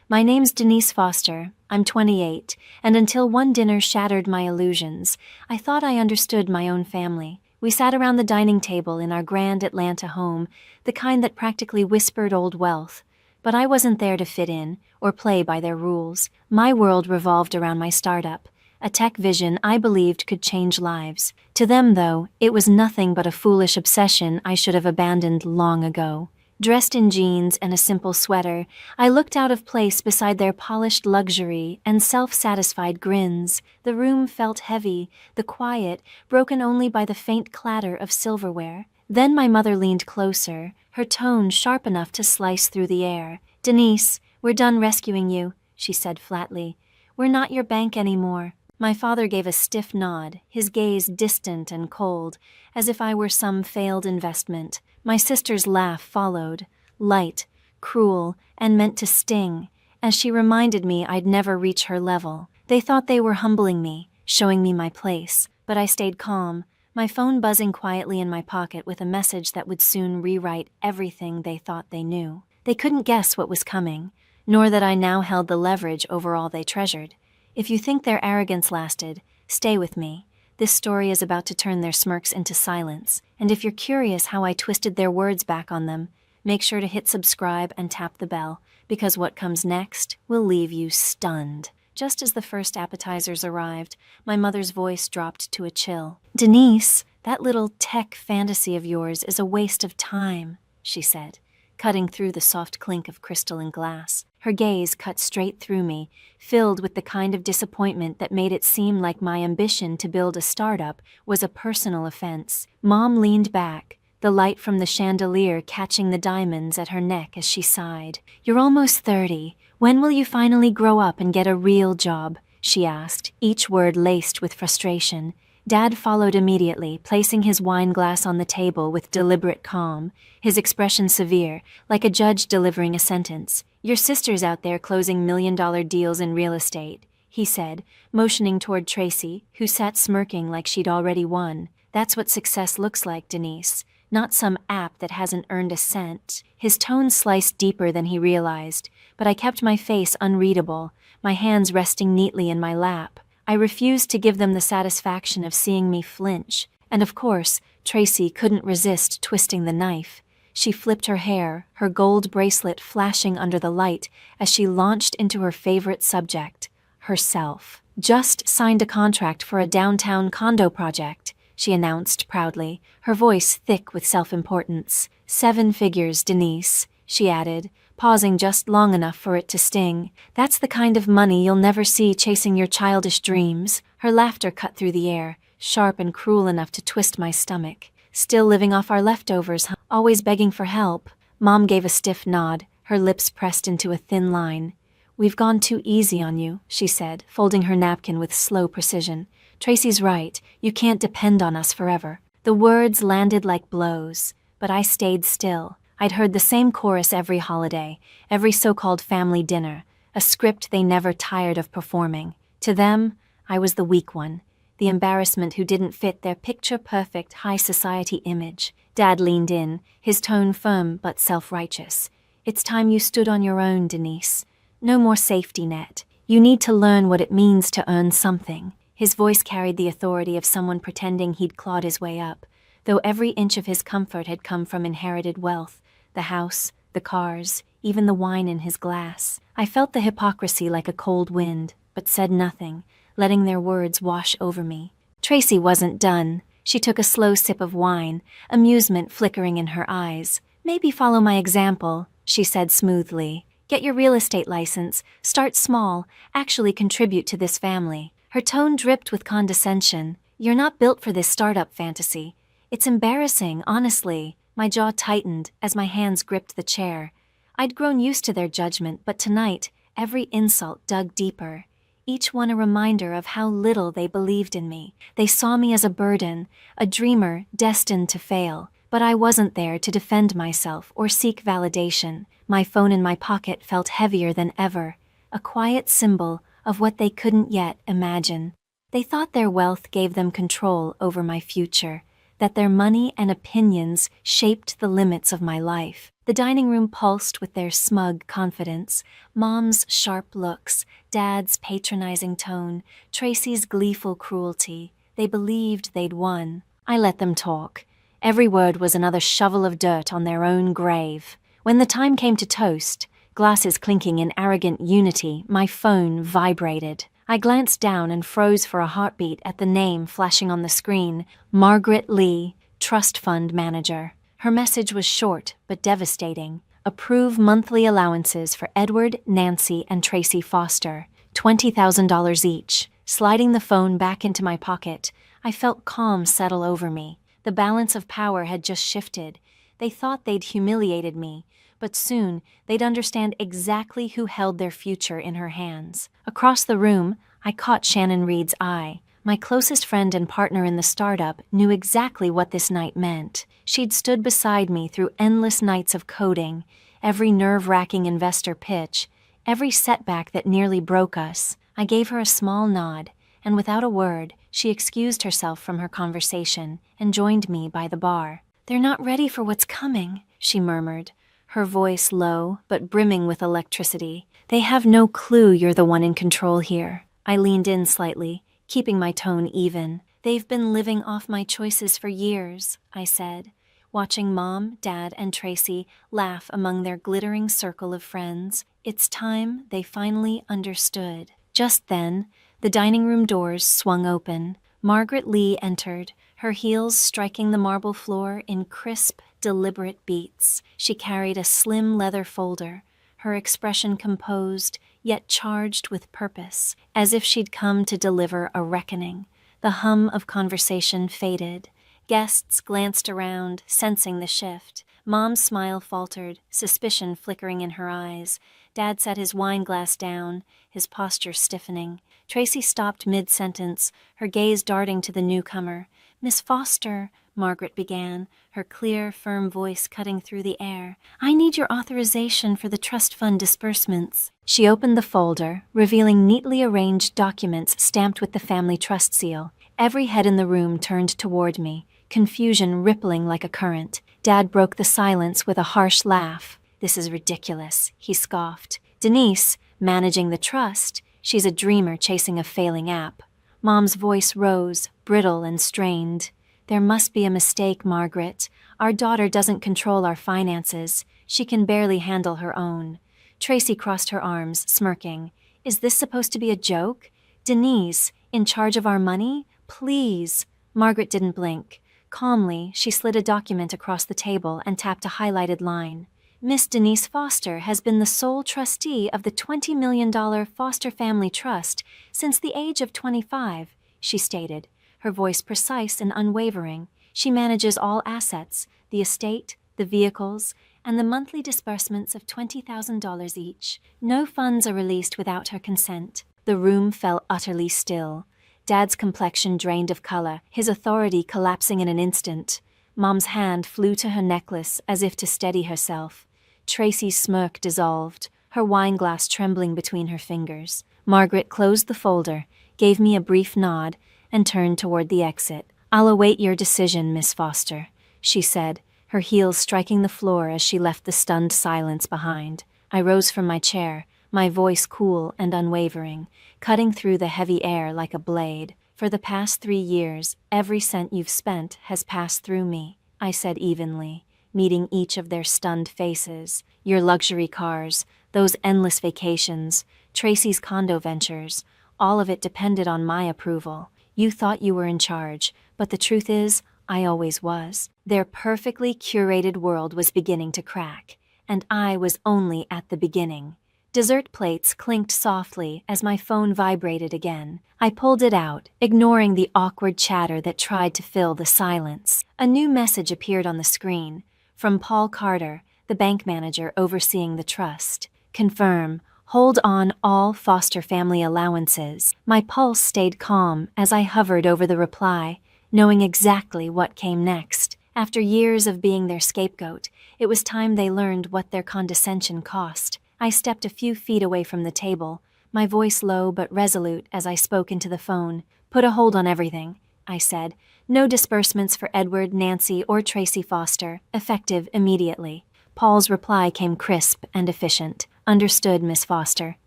My name's Denise Foster. I'm 28, and until one dinner shattered my illusions, I thought I understood my own family. We sat around the dining table in our grand Atlanta home, the kind that practically whispered old wealth. But I wasn't there to fit in or play by their rules. My world revolved around my startup, a tech vision I believed could change lives. To them, though, it was nothing but a foolish obsession I should have abandoned long ago. Dressed in jeans and a simple sweater, I looked out of place beside their polished luxury and self-satisfied grins. The room felt heavy, the quiet broken only by the faint clatter of silverware. Then my mother leaned closer, her tone sharp enough to slice through the air. "Denise, we're done rescuing you," she said flatly. "We're not your bank anymore." My father gave a stiff nod, his gaze distant and cold, as if I were some failed investment. My sister's laugh followed, light, cruel, and meant to sting, as she reminded me I'd never reach her level. They thought they were humbling me, showing me my place, but I stayed calm, my phone buzzing quietly in my pocket with a message that would soon rewrite everything they thought they knew. They couldn't guess what was coming, nor that I now held the leverage over all they treasured. If you think their arrogance lasted, stay with me. This story is about to turn their smirks into silence, and if you're curious how I twisted their words back on them, make sure to hit subscribe and tap the bell, because what comes next will leave you stunned. Just as the first appetizers arrived, my mother's voice dropped to a chill. "Denise, that little tech fantasy of yours is a waste of time," she said, cutting through the soft clink of crystal and glass. Her gaze cut straight through me, filled with the kind of disappointment that made it seem like my ambition to build a startup was a personal offense. Mom leaned back, the light from the chandelier catching the diamonds at her neck as she sighed. "You're almost 30. When will you finally grow up and get a real job?" she asked, each word laced with frustration. Dad followed immediately, placing his wine glass on the table with deliberate calm, his expression severe, like a judge delivering a sentence. "Your sister's out there closing million-dollar deals in real estate," he said, motioning toward Tracy, who sat smirking like she'd already won. "That's what success looks like, Denise, not some app that hasn't earned a cent." His tone sliced deeper than he realized, but I kept my face unreadable, my hands resting neatly in my lap. I refused to give them the satisfaction of seeing me flinch, and of course, Tracy couldn't resist twisting the knife. She flipped her hair, her gold bracelet flashing under the light as she launched into her favorite subject, herself. "Just signed a contract for a downtown condo project," she announced proudly, her voice thick with self-importance. "7 figures, Denise," she added, pausing just long enough for it to sting. "That's the kind of money you'll never see chasing your childish dreams." Her laughter cut through the air, sharp and cruel enough to twist my stomach. "Still living off our leftovers, huh? Always begging for help." Mom gave a stiff nod, her lips pressed into a thin line. "We've gone too easy on you," she said, folding her napkin with slow precision. "Tracy's right, you can't depend on us forever." The words landed like blows, but I stayed still. I'd heard the same chorus every holiday, every so-called family dinner, a script they never tired of performing. To them, I was the weak one, the embarrassment who didn't fit their picture-perfect high society image. Dad leaned in, his tone firm but self-righteous. "It's time you stood on your own, Denise. No more safety net. You need to learn what it means to earn something." His voice carried the authority of someone pretending he'd clawed his way up, though every inch of his comfort had come from inherited wealth. The house, the cars, even the wine in his glass. I felt the hypocrisy like a cold wind, but said nothing, letting their words wash over me. Tracy wasn't done. She took a slow sip of wine, amusement flickering in her eyes. "Maybe follow my example," she said smoothly. "Get your real estate license, start small, actually contribute to this family." Her tone dripped with condescension. "You're not built for this startup fantasy. It's embarrassing, honestly." My jaw tightened as my hands gripped the chair. I'd grown used to their judgment, but tonight, every insult dug deeper. Each one a reminder of how little they believed in me. They saw me as a burden, a dreamer destined to fail. But I wasn't there to defend myself or seek validation. My phone in my pocket felt heavier than ever, a quiet symbol of what they couldn't yet imagine. They thought their wealth gave them control over my future. that their money and opinions shaped the limits of my life. The dining room pulsed with their smug confidence, Mom's sharp looks, Dad's patronizing tone, Tracy's gleeful cruelty. They believed they'd won. I let them talk. Every word was another shovel of dirt on their own grave. When the time came to toast, glasses clinking in arrogant unity, my phone vibrated. I glanced down and froze for a heartbeat at the name flashing on the screen, Margaret Lee, Trust Fund Manager. Her message was short but devastating. Approve monthly allowances for Edward, Nancy, and Tracy Foster, $20,000 each. Sliding the phone back into my pocket, I felt calm settle over me. The balance of power had just shifted. They thought they'd humiliated me, but soon they'd understand exactly who held their future in her hands. Across the room, I caught Shannon Reed's eye. My closest friend and partner in the startup knew exactly what this night meant. She'd stood beside me through endless nights of coding, every nerve-wracking investor pitch, every setback that nearly broke us. I gave her a small nod, and without a word, she excused herself from her conversation and joined me by the bar. "They're not ready for what's coming," she murmured, her voice low but brimming with electricity. "They have no clue you're the one in control here." I leaned in slightly, keeping my tone even. "They've been living off my choices for years," I said, watching Mom, Dad, and Tracy laugh among their glittering circle of friends. It's time they finally understood. Just then, the dining room doors swung open. Margaret Lee entered, her heels striking the marble floor in crisp, deliberate beats. She carried a slim leather folder, her expression composed, yet charged with purpose, as if she'd come to deliver a reckoning. The hum of conversation faded. Guests glanced around, sensing the shift. Mom's smile faltered, suspicion flickering in her eyes. Dad set his wine glass down, his posture stiffening. Tracy stopped mid-sentence, her gaze darting to the newcomer. "Miss Foster," Margaret began, her clear, firm voice cutting through the air, "I need your authorization for the trust fund disbursements." She opened the folder, revealing neatly arranged documents stamped with the family trust seal. Every head in the room turned toward me, confusion rippling like a current. Dad broke the silence with a harsh laugh. "This is ridiculous," he scoffed. "Denise, managing the trust, she's a dreamer chasing a failing app." Mom's voice rose, brittle and strained. "There must be a mistake, Margaret. Our daughter doesn't control our finances. She can barely handle her own." Tracy crossed her arms, smirking. "Is this supposed to be a joke? Denise, in charge of our money? Please." Margaret didn't blink. Calmly, she slid a document across the table and tapped a highlighted line. "Miss Denise Foster has been the sole trustee of the $20 million Foster Family Trust since the age of 25, she stated, her voice precise and unwavering. "She manages all assets, the estate, the vehicles, and the monthly disbursements of $20,000 each. No funds are released without her consent." The room fell utterly still. Dad's complexion drained of color, his authority collapsing in an instant. Mom's hand flew to her necklace as if to steady herself. Tracy's smirk dissolved, her wine glass trembling between her fingers. Margaret closed the folder, gave me a brief nod, and turned toward the exit. "I'll await your decision, Miss Foster," she said, her heels striking the floor as she left the stunned silence behind. I rose from my chair, my voice cool and unwavering, cutting through the heavy air like a blade. "For the past 3 years, every cent you've spent has passed through me," I said evenly, meeting each of their stunned faces. "Your luxury cars, those endless vacations, Tracy's condo ventures, all of it depended on my approval. You thought you were in charge, but the truth is, I always was." Their perfectly curated world was beginning to crack, and I was only at the beginning. Dessert plates clinked softly as my phone vibrated again. I pulled it out, ignoring the awkward chatter that tried to fill the silence. A new message appeared on the screen, from Paul Carter, the bank manager overseeing the trust. "Confirm. Hold on all Foster family allowances." My pulse stayed calm as I hovered over the reply, knowing exactly what came next. After years of being their scapegoat, it was time they learned what their condescension cost. I stepped a few feet away from the table, my voice low but resolute as I spoke into the phone. "Put a hold on everything. I said. No disbursements for Edward, Nancy, or Tracy Foster, effective immediately. Paul's reply came crisp and efficient. Understood, Miss Foster.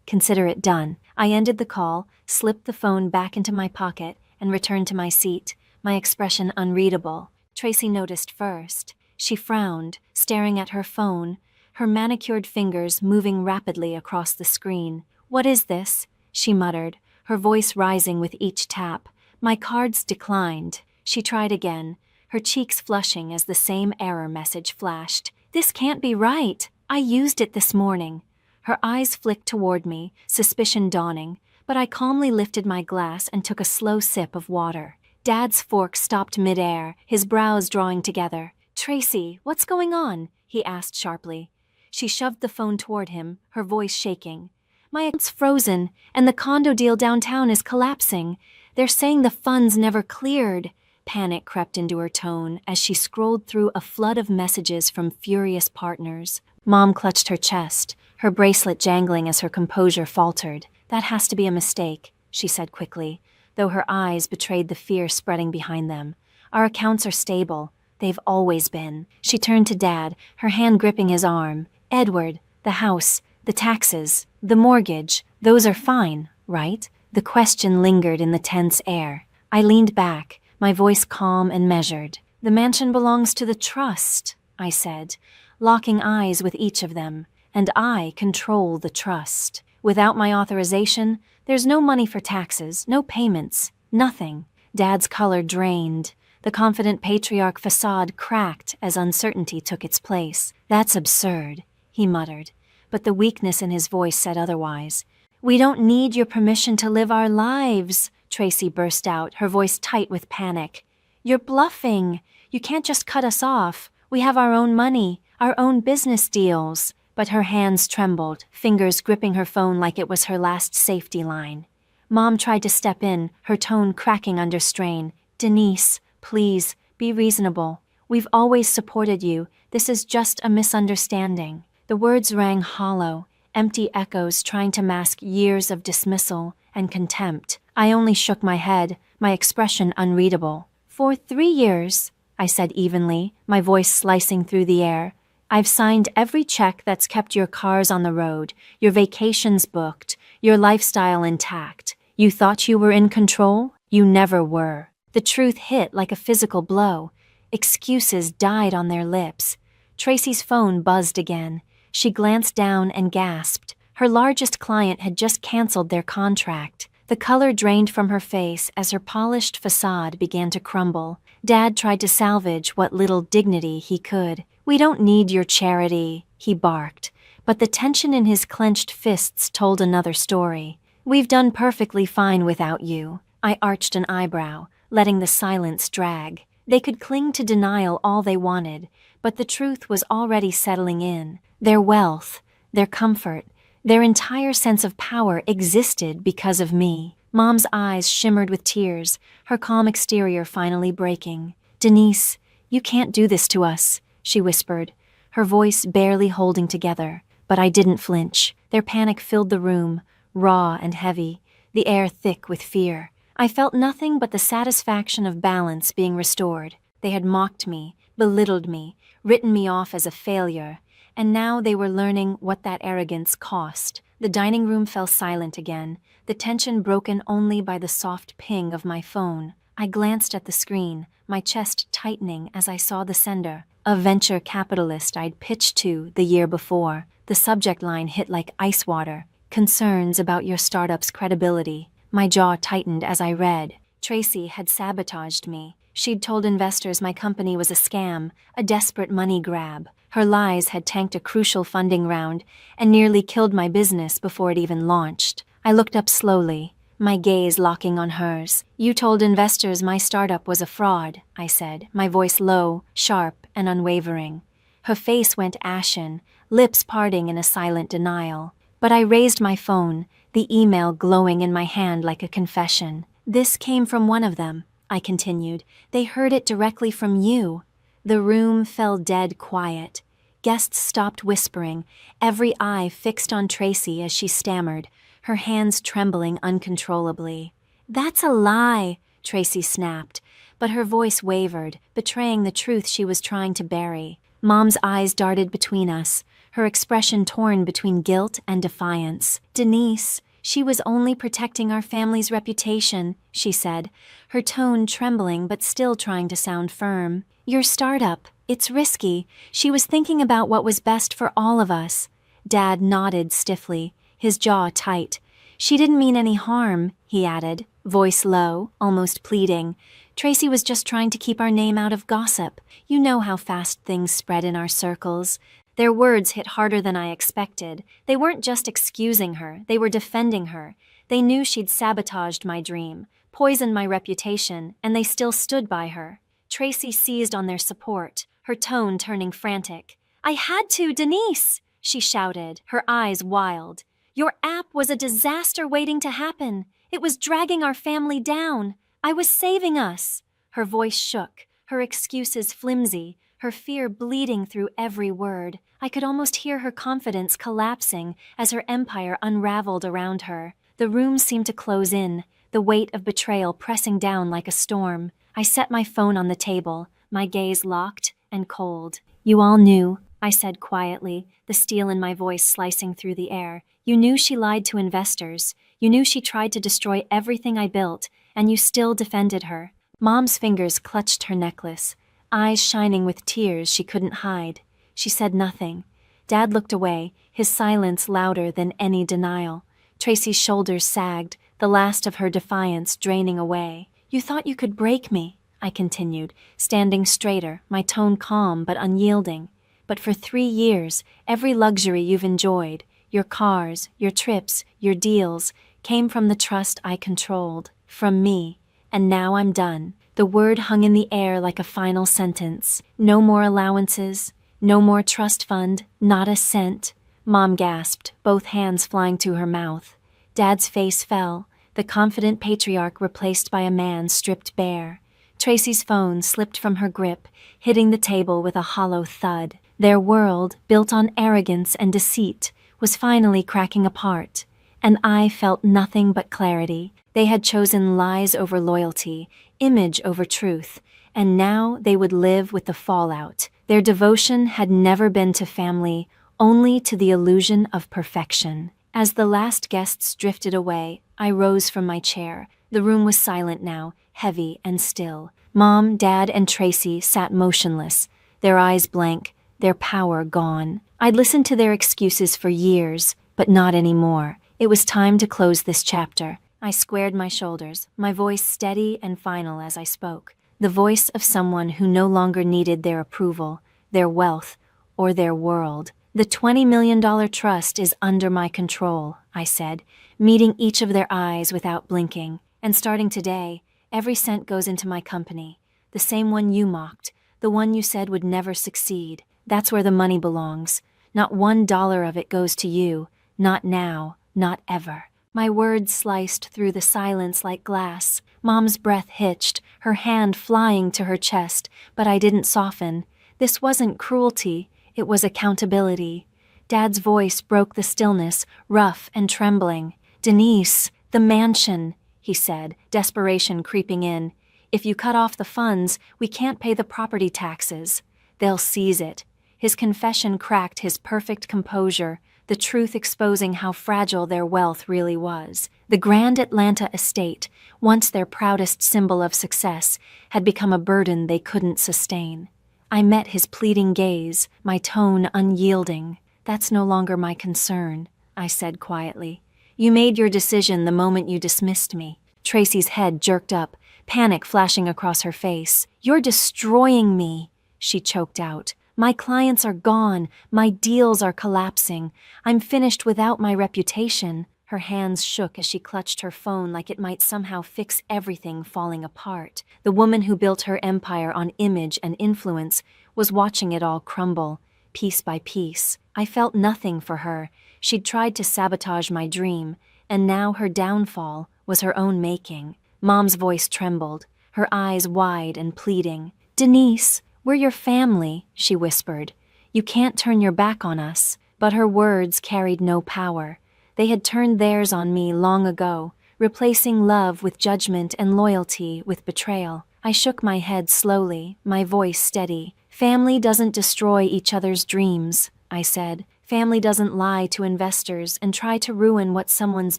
Consider it done. I ended the call, slipped the phone back into my pocket, and returned to my seat, my expression unreadable. Tracy noticed first. She frowned, staring at her phone, her manicured fingers moving rapidly across the screen. "What is this?" she muttered, her voice rising with each tap. My cards declined. She tried again, her cheeks flushing as the same error message flashed. "This can't be right. I used it this morning." Her eyes flicked toward me, suspicion dawning, but I calmly lifted my glass and took a slow sip of water. Dad's fork stopped midair, his brows drawing together. "Tracy, what's going on?" he asked sharply. She shoved the phone toward him, her voice shaking. "My account's frozen, and the condo deal downtown is collapsing. They're saying the funds never cleared." Panic crept into her tone as she scrolled through a flood of messages from furious partners. Mom clutched her chest, her bracelet jangling as her composure faltered. "That has to be a mistake," she said quickly, though her eyes betrayed the fear spreading behind them. "Our accounts are stable. They've always been." She turned to Dad, her hand gripping his arm. "Edward, the house, the taxes, the mortgage, those are fine, right?" The question lingered in the tense air. I leaned back, my voice calm and measured. "The mansion belongs to the trust," I said, locking eyes with each of them, "and I control the trust. Without my authorization, there's no money for taxes, no payments, nothing." Dad's color drained. The confident patriarch facade cracked as uncertainty took its place. "That's absurd," he muttered, but the weakness in his voice said otherwise. "We don't need your permission to live our lives," Tracy burst out, her voice tight with panic. "You're bluffing. You can't just cut us off. We have our own money, our own business deals." But her hands trembled, fingers gripping her phone like it was her last safety line. Mom tried to step in, her tone cracking under strain. "Denise, please, be reasonable. We've always supported you. This is just a misunderstanding." The words rang hollow, empty echoes trying to mask years of dismissal and contempt. I only shook my head, my expression unreadable. "For 3 years," I said evenly, my voice slicing through the air. "I've signed every check that's kept your cars on the road, your vacations booked, your lifestyle intact. You thought you were in control? You never were." The truth hit like a physical blow. Excuses died on their lips. Tracy's phone buzzed again. She glanced down and gasped. Her largest client had just canceled their contract. The color drained from her face as her polished facade began to crumble. Dad tried to salvage what little dignity he could. "We don't need your charity," he barked, but the tension in his clenched fists told another story. "We've done perfectly fine without you." I arched an eyebrow, letting the silence drag. They could cling to denial all they wanted, but the truth was already settling in. Their wealth, their comfort, their entire sense of power existed because of me. Mom's eyes shimmered with tears, her calm exterior finally breaking. "Denise, you can't do this to us," she whispered, her voice barely holding together. But I didn't flinch. Their panic filled the room, raw and heavy, the air thick with fear. I felt nothing but the satisfaction of balance being restored. They had mocked me, belittled me, written me off as a failure, and now they were learning what that arrogance cost. The dining room fell silent again, the tension broken only by the soft ping of my phone. I glanced at the screen, my chest tightening as I saw the sender, a venture capitalist I'd pitched to the year before. The subject line hit like ice water. "Concerns about your startup's credibility." My jaw tightened as I read. Tracy had sabotaged me. She'd told investors my company was a scam, a desperate money grab. Her lies had tanked a crucial funding round and nearly killed my business before it even launched. I looked up slowly, my gaze locking on hers. "You told investors my startup was a fraud," I said, my voice low, sharp, and unwavering. Her face went ashen, lips parting in a silent denial. But I raised my phone, the email glowing in my hand like a confession. "This came from one of them," I continued. "They heard it directly from you." The room fell dead quiet. Guests stopped whispering, every eye fixed on Tracy as she stammered, her hands trembling uncontrollably. "That's a lie," Tracy snapped, but her voice wavered, betraying the truth she was trying to bury. Mom's eyes darted between us, her expression torn between guilt and defiance. "Denise, she was only protecting our family's reputation," she said, her tone trembling but still trying to sound firm. "Your startup, it's risky. She was thinking about what was best for all of us." Dad nodded stiffly, his jaw tight. "She didn't mean any harm," he added, voice low, almost pleading. "Tracy was just trying to keep our name out of gossip. You know how fast things spread in our circles." Their words hit harder than I expected. They weren't just excusing her, they were defending her. They knew she'd sabotaged my dream, poisoned my reputation, and they still stood by her. Tracy seized on their support, her tone turning frantic. "I had to, Denise!" she shouted, her eyes wild. "Your app was a disaster waiting to happen. It was dragging our family down. I was saving us." Her voice shook, her excuses flimsy, her fear bleeding through every word. I could almost hear her confidence collapsing as her empire unraveled around her. The room seemed to close in, the weight of betrayal pressing down like a storm. I set my phone on the table, my gaze locked and cold. "You all knew," I said quietly, the steel in my voice slicing through the air. "You knew she lied to investors. You knew she tried to destroy everything I built, and you still defended her." Mom's fingers clutched her necklace, eyes shining with tears she couldn't hide. She said nothing. Dad looked away, his silence louder than any denial. Tracy's shoulders sagged, the last of her defiance draining away. "You thought you could break me," I continued, standing straighter, my tone calm but unyielding. "But for 3 years, every luxury you've enjoyed, your cars, your trips, your deals, came from the trust I controlled, from me. And now I'm done." The word hung in the air like a final sentence. No more allowances, no more trust fund, not a cent. Mom gasped, both hands flying to her mouth. Dad's face fell, the confident patriarch replaced by a man stripped bare. Tracy's phone slipped from her grip, hitting the table with a hollow thud. Their world, built on arrogance and deceit, was finally cracking apart. And I felt nothing but clarity. They had chosen lies over loyalty, image over truth, and now they would live with the fallout. Their devotion had never been to family, only to the illusion of perfection. As the last guests drifted away, I rose from my chair. The room was silent now, heavy and still. Mom, Dad, and Tracy sat motionless, their eyes blank, their power gone. I'd listened to their excuses for years, but not anymore. It was time to close this chapter. I squared my shoulders, my voice steady and final as I spoke. The voice of someone who no longer needed their approval, their wealth, or their world. "The $20 million trust is under my control," I said, meeting each of their eyes without blinking. "And starting today, every cent goes into my company. The same one you mocked, the one you said would never succeed. That's where the money belongs. Not $1 of it goes to you. Not now, not ever." My words sliced through the silence like glass. Mom's breath hitched, her hand flying to her chest, but I didn't soften. This wasn't cruelty, it was accountability. Dad's voice broke the stillness, rough and trembling. "Denise, the mansion," he said, desperation creeping in. "If you cut off the funds, we can't pay the property taxes. They'll seize it." His confession cracked his perfect composure, the truth exposing how fragile their wealth really was. The grand Atlanta estate, once their proudest symbol of success, had become a burden they couldn't sustain. I met his pleading gaze, my tone unyielding. "That's no longer my concern," I said quietly. "You made your decision the moment you dismissed me." Tracy's head jerked up, panic flashing across her face. "You're destroying me," she choked out. "My clients are gone, my deals are collapsing. I'm finished without my reputation." Her hands shook as she clutched her phone like it might somehow fix everything falling apart. The woman who built her empire on image and influence was watching it all crumble, piece by piece. I felt nothing for her. She'd tried to sabotage my dream, and now her downfall was her own making. Mom's voice trembled, her eyes wide and pleading. "Denise, we're your family," she whispered. "You can't turn your back on us." But her words carried no power. They had turned theirs on me long ago, replacing love with judgment and loyalty with betrayal. I shook my head slowly, my voice steady. Family doesn't destroy each other's dreams, I said. Family doesn't lie to investors and try to ruin what someone's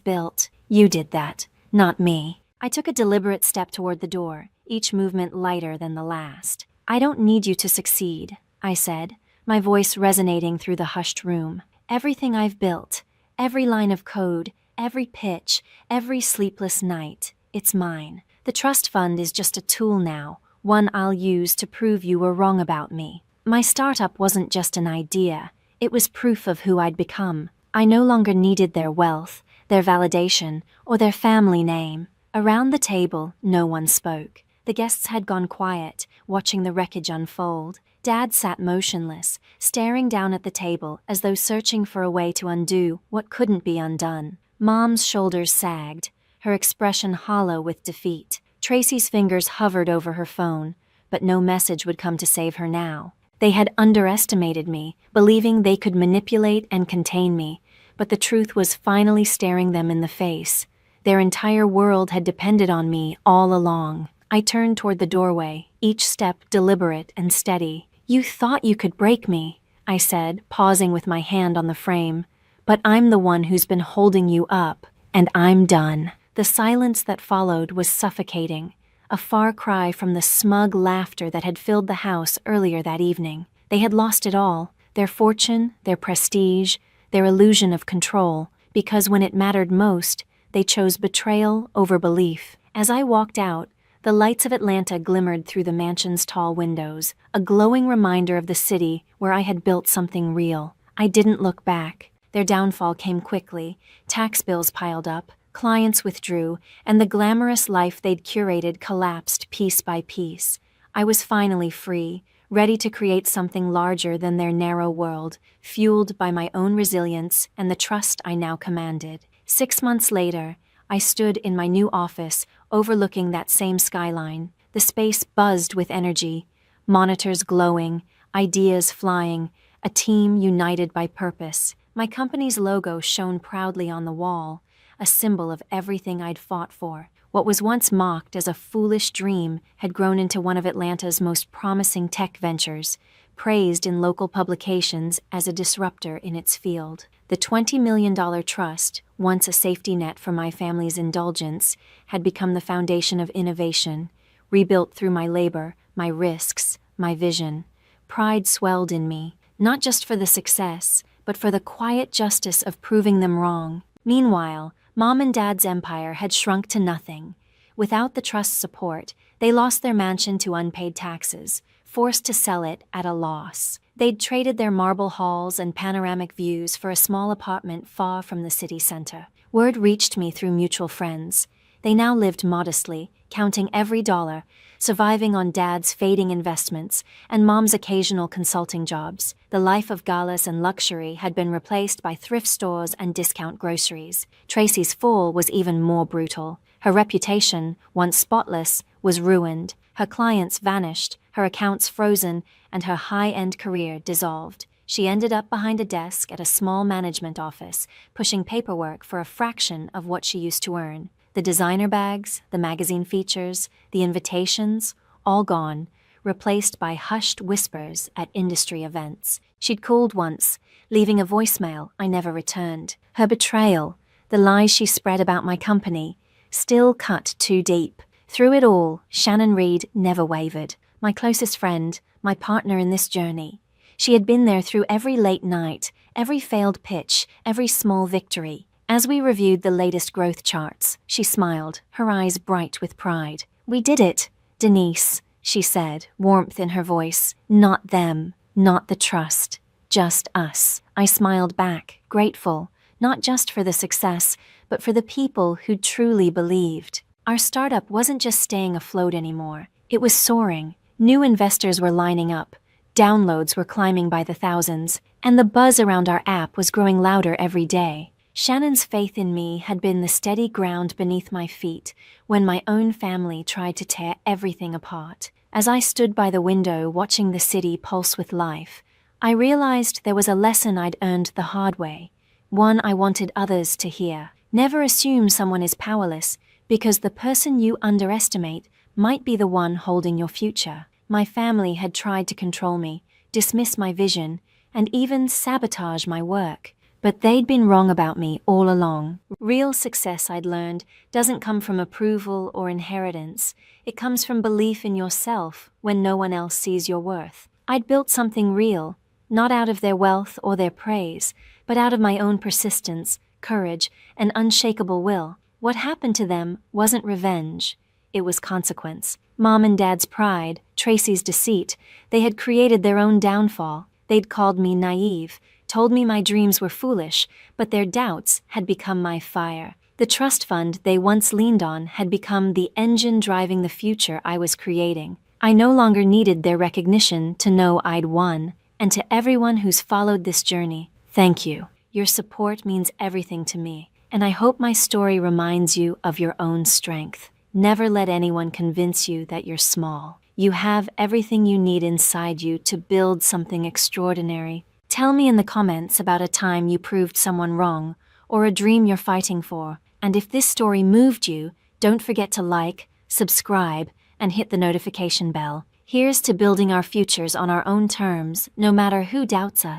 built. You did that, not me. I took a deliberate step toward the door, each movement lighter than the last. I don't need you to succeed, I said, my voice resonating through the hushed room. Everything I've built, every line of code, every pitch, every sleepless night, it's mine. The trust fund is just a tool now, one I'll use to prove you were wrong about me. My startup wasn't just an idea, it was proof of who I'd become. I no longer needed their wealth, their validation, or their family name. Around the table, no one spoke. The guests had gone quiet, watching the wreckage unfold. Dad sat motionless, staring down at the table as though searching for a way to undo what couldn't be undone. Mom's shoulders sagged, her expression hollow with defeat. Tracy's fingers hovered over her phone, but no message would come to save her now. They had underestimated me, believing they could manipulate and contain me, but the truth was finally staring them in the face. Their entire world had depended on me all along. I turned toward the doorway, each step deliberate and steady. You thought you could break me, I said, pausing with my hand on the frame. But I'm the one who's been holding you up, and I'm done. The silence that followed was suffocating, a far cry from the smug laughter that had filled the house earlier that evening. They had lost it all, their fortune, their prestige, their illusion of control, because when it mattered most, they chose betrayal over belief. As I walked out, the lights of Atlanta glimmered through the mansion's tall windows, a glowing reminder of the city where I had built something real. I didn't look back. Their downfall came quickly. Tax bills piled up, clients withdrew, and the glamorous life they'd curated collapsed piece by piece. I was finally free, ready to create something larger than their narrow world, fueled by my own resilience and the trust I now commanded. 6 months later, I stood in my new office, overlooking that same skyline. The space buzzed with energy, monitors glowing, ideas flying, a team united by purpose. My company's logo shone proudly on the wall, a symbol of everything I'd fought for. What was once mocked as a foolish dream had grown into one of Atlanta's most promising tech ventures, praised in local publications as a disruptor in its field. The $20 million trust, once a safety net for my family's indulgence, had become the foundation of innovation, rebuilt through my labor, my risks, my vision. Pride swelled in me, not just for the success, but for the quiet justice of proving them wrong. Meanwhile, Mom and Dad's empire had shrunk to nothing. Without the trust's support, they lost their mansion to unpaid taxes, forced to sell it at a loss. They'd traded their marble halls and panoramic views for a small apartment far from the city center. Word reached me through mutual friends. They now lived modestly, counting every dollar, surviving on Dad's fading investments and Mom's occasional consulting jobs. The life of galas and luxury had been replaced by thrift stores and discount groceries. Tracy's fall was even more brutal. Her reputation, once spotless, was ruined. Her clients vanished, her accounts frozen, and her high-end career dissolved. She ended up behind a desk at a small management office, pushing paperwork for a fraction of what she used to earn. The designer bags, the magazine features, the invitations, all gone, replaced by hushed whispers at industry events. She'd called once, leaving a voicemail I never returned. Her betrayal, the lies she spread about my company, still cut too deep. Through it all, Shannon Reed never wavered. My closest friend, my partner in this journey. She had been there through every late night, every failed pitch, every small victory. As we reviewed the latest growth charts, she smiled, her eyes bright with pride. "We did it, Denise," she said, warmth in her voice. "Not them, not the trust, just us." I smiled back, grateful, not just for the success, but for the people who truly believed. Our startup wasn't just staying afloat anymore. It was soaring. New investors were lining up. Downloads were climbing by the thousands, and the buzz around our app was growing louder every day. Shannon's faith in me had been the steady ground beneath my feet when my own family tried to tear everything apart. As I stood by the window watching the city pulse with life, I realized there was a lesson I'd earned the hard way, one I wanted others to hear. Never assume someone is powerless, because the person you underestimate might be the one holding your future. My family had tried to control me, dismiss my vision, and even sabotage my work. But they'd been wrong about me all along. Real success, I'd learned, doesn't come from approval or inheritance. It comes from belief in yourself when no one else sees your worth. I'd built something real, not out of their wealth or their praise, but out of my own persistence, courage, and unshakable will. What happened to them wasn't revenge. It was consequence. Mom and Dad's pride, Tracy's deceit, they had created their own downfall. They'd called me naive, told me my dreams were foolish, but their doubts had become my fire. The trust fund they once leaned on had become the engine driving the future I was creating. I no longer needed their recognition to know I'd won. And to everyone who's followed this journey, thank you. Your support means everything to me, and I hope my story reminds you of your own strength. Never let anyone convince you that you're small. You have everything you need inside you to build something extraordinary. Tell me in the comments about a time you proved someone wrong, or a dream you're fighting for. And if this story moved you, don't forget to like, subscribe, and hit the notification bell. Here's to building our futures on our own terms, no matter who doubts us.